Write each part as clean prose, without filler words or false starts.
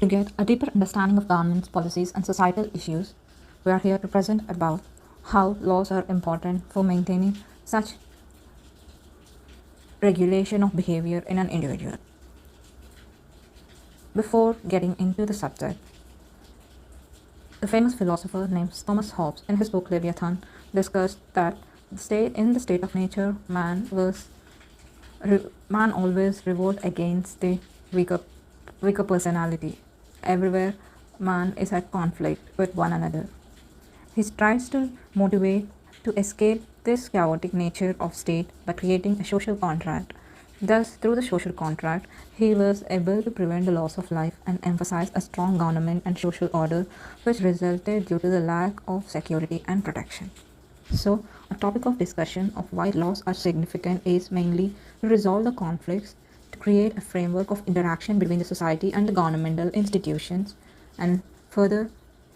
To get a deeper understanding of governments, policies, and societal issues, we are here to present about how laws are important for maintaining such regulation of behavior in an individual. Before getting into the subject, the famous philosopher named Thomas Hobbes, in his book Leviathan, discussed that in the state of nature, man always revolt against the weaker personality. Everywhere, man is at conflict with one another. He tries to motivate to escape this chaotic nature of state by creating a social contract. Thus, through the social contract, he was able to prevent the loss of life and emphasize a strong government and social order, which resulted due to the lack of security and protection. So, a topic of discussion of why laws are significant is mainly to resolve the conflicts, to create a framework of interaction between the society and the governmental institutions, and further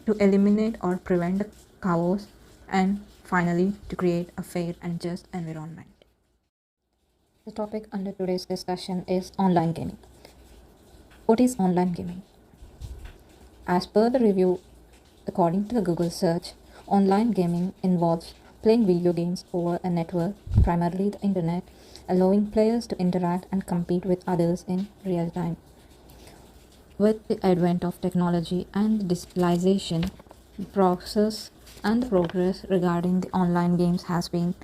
to eliminate or prevent the chaos, and finally to create a fair and just environment. The topic under today's discussion is online gaming. What is online gaming? As per the review, according to the Google search, online gaming involves playing video games over a network, primarily the internet, allowing players to interact and compete with others in real time. With the advent of technology and digitalization, the process and the progress regarding the online games has been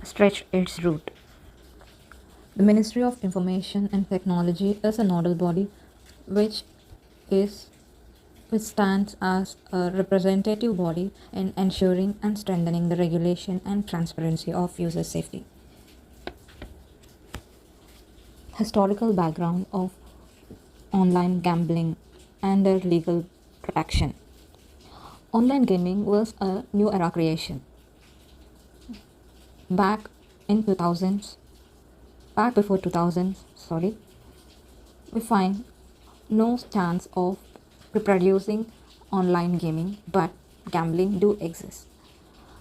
stretched its root. The Ministry of Information and Technology is a nodal body which stands as a representative body in ensuring and strengthening the regulation and transparency of user safety. Historical background of online gambling and their legal protection. Online gaming was a new era creation. Back before 2000s, we find no chance of reproducing online gaming, but gambling do exist.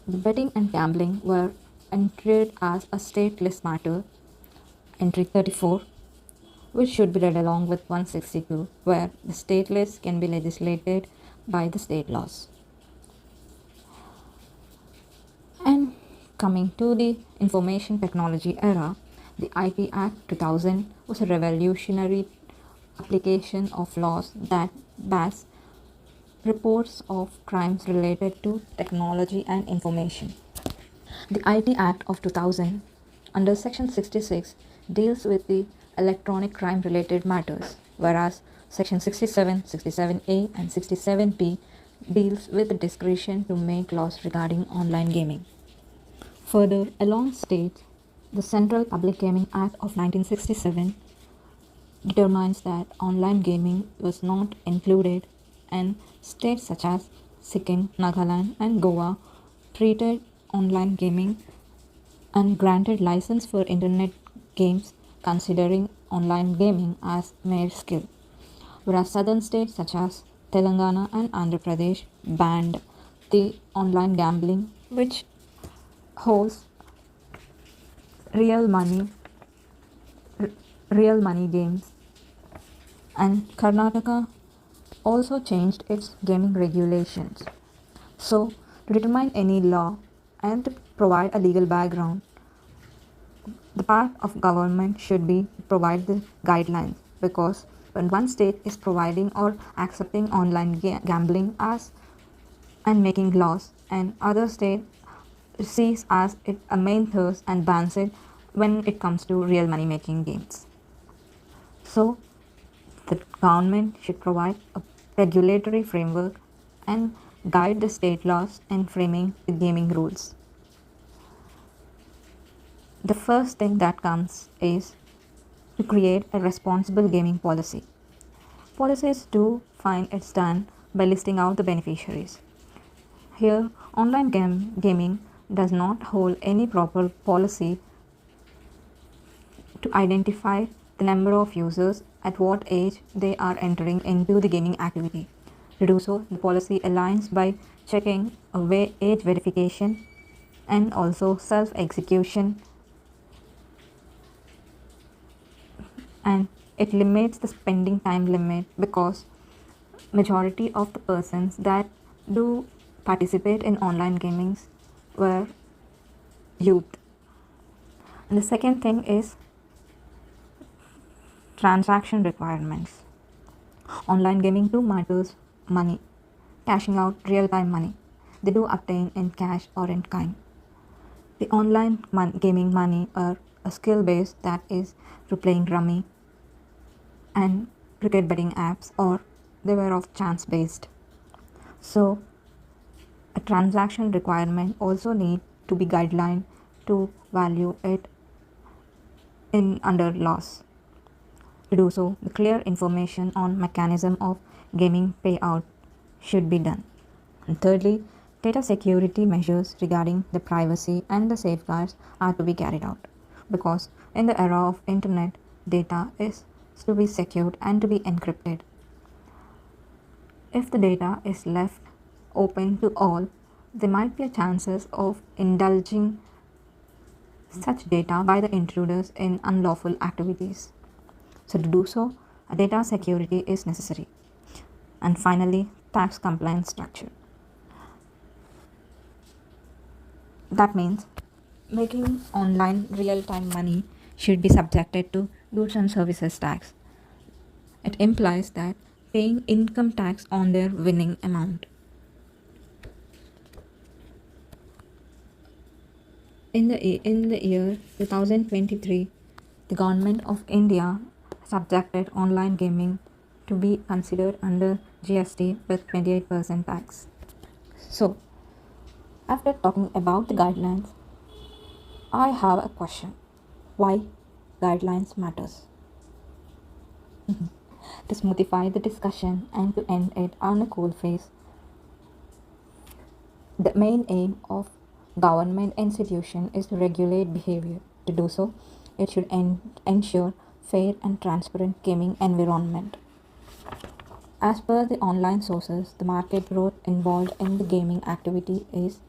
The betting and gambling were entered as a stateless matter, entry 34, which should be read along with 162, where the stateless can be legislated by the state laws. And coming to the information technology era, the IT Act 2000 was a revolutionary application of laws that bans reports of crimes related to technology and information. The IT Act of 2000, under Section 66, deals with the electronic crime related matters, whereas Section 67, 67A, and 67B deals with the discretion to make laws regarding online gaming. Further, along states, the Central Public Gaming Act of 1967 determines that online gaming was not included, and states such as Sikkim, Nagaland, and Goa treated online gaming and granted license for internet games, considering online gaming as mere skill, whereas southern states such as Telangana and Andhra Pradesh banned the online gambling, which holds real money games, and Karnataka also changed its gaming regulations. So, to determine any law and to provide a legal background, the part of government should be to provide the guidelines, because when one state is providing or accepting online gambling as and making laws, and other state sees as it a main thirst and bans it when it comes to real money making games. So, the government should provide a regulatory framework and guide the state laws in framing the gaming rules. The first thing that comes is to create a responsible gaming policy. Policies do find its done by listing out the beneficiaries. Here, online gaming does not hold any proper policy to identify the number of users at what age they are entering into the gaming activity. To do so, the policy aligns by checking age verification and also self-execution, and it limits the spending time limit, because Majority of the persons that do participate in online gamings were youth. And the second thing is transaction requirements. Online gaming too matters money, cashing out real time money. They do obtain in cash or in kind. The online gaming money are a skill base that is through playing rummy and cricket betting apps, or they were of chance based. So a transaction requirement also need to be guideline to value it in under laws. To do so, the clear information on mechanism of gaming payout should be done. And thirdly, data security measures regarding the privacy and the safeguards are to be carried out, because in the era of internet, data is to be secured and to be encrypted. If the data is left open to all, there might be chances of indulging such data by the intruders in unlawful activities. So to do so, a data security is necessary. And finally, tax compliance structure. That means making online real-time money should be subjected to goods and services tax. It implies that paying income tax on their winning amount. In the year 2023, the government of India subjected online gaming to be considered under GST with 28% tax. So, after talking about the guidelines, I have a question. Why guidelines matters? To smoothify the discussion and to end it on a cool face, the main aim of government institution is to regulate behavior. To do so, it should ensure fair and transparent gaming environment. As per the online sources, the market growth involved in the gaming activity is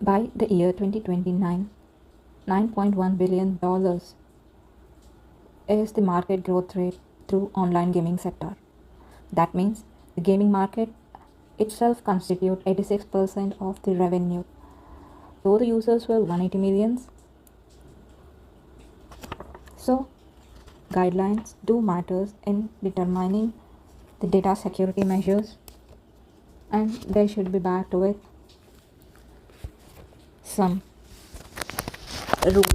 by the year 2029, $9.1 billion is the market growth rate through online gaming sector. That means the gaming market itself constitute 86% of the revenue. Though the users were 180 millions, so guidelines do matters in determining the data security measures, and they should be backed with some rules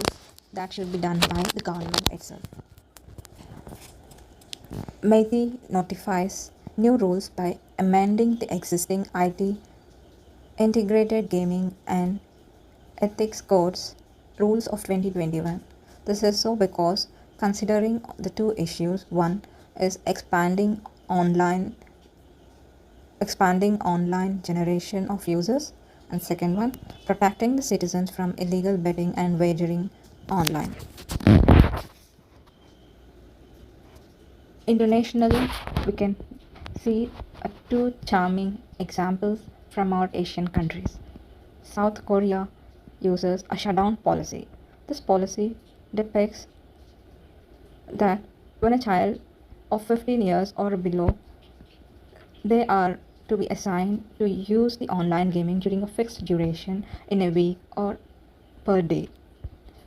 that should be done by the government itself. MeitY notifies new rules by amending the existing IT Integrated Gaming and Ethics Codes rules of 2021. This is so because considering the two issues, one is expanding online generation of users, and second one, protecting the citizens from illegal betting and wagering online. Internationally, we can see two charming examples from our Asian countries. South Korea uses a shutdown policy. This policy depicts that when a child of 15 years or below, they are to be assigned to use the online gaming during a fixed duration in a week or per day.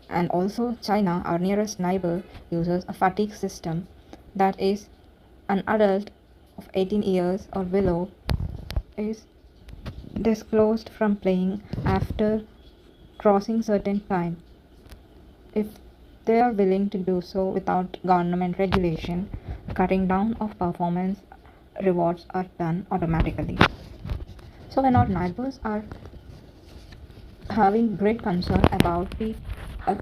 And also China, our nearest neighbor, uses a fatigue system, that is an adult of 18 years or below is disclosed from playing after crossing certain time. If they are willing to do so without government regulation, cutting down of performance rewards are done automatically. So when our neighbors are having great concern uh,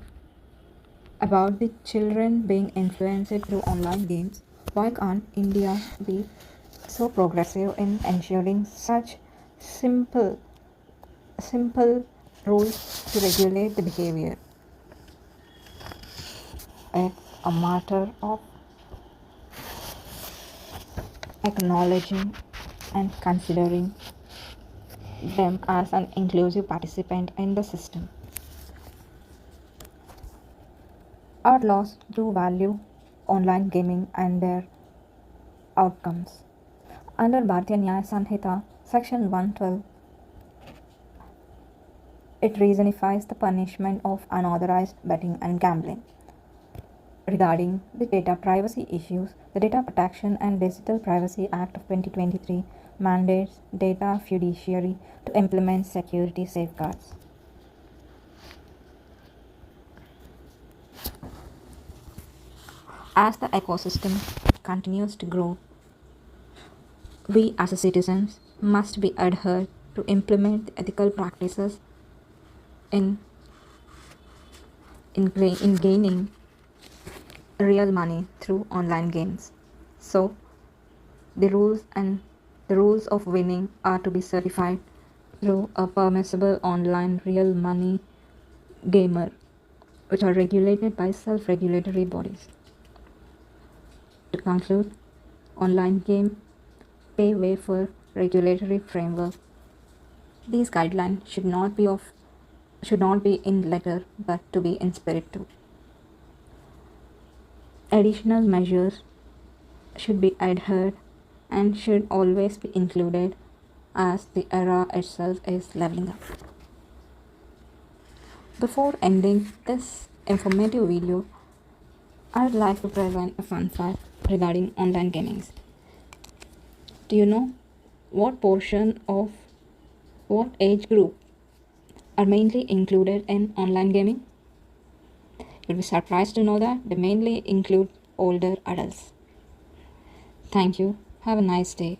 about the children being influenced through online games, why can't India be so progressive in ensuring such simple rules to regulate the behavior? It's a matter of acknowledging and considering them as an inclusive participant in the system. Our laws do value online gaming and their outcomes. Under Bharatiya Nyaya Sanhita, Section 112, it reasonifies the punishment of unauthorized betting and gambling. Regarding the data privacy issues, the Data Protection and Digital Privacy Act of 2023 mandates data fiduciary to implement security safeguards. As the ecosystem continues to grow, we as citizens must be adhered to implement ethical practices in, in gaining real money through online games. So the rules of winning are to be certified through a permissible online real money gamer, which are regulated by self-regulatory bodies. To conclude, online game pay way for regulatory framework. These guidelines should not be in letter but to be in spirit too. Additional measures should be adhered and should always be included as the era itself is leveling up. Before ending this informative video, I would like to present a fun fact regarding online gaming. Do you know what portion of what age group are mainly included in online gaming? You'll be surprised to know that they mainly include older adults. Thank you. Have a nice day.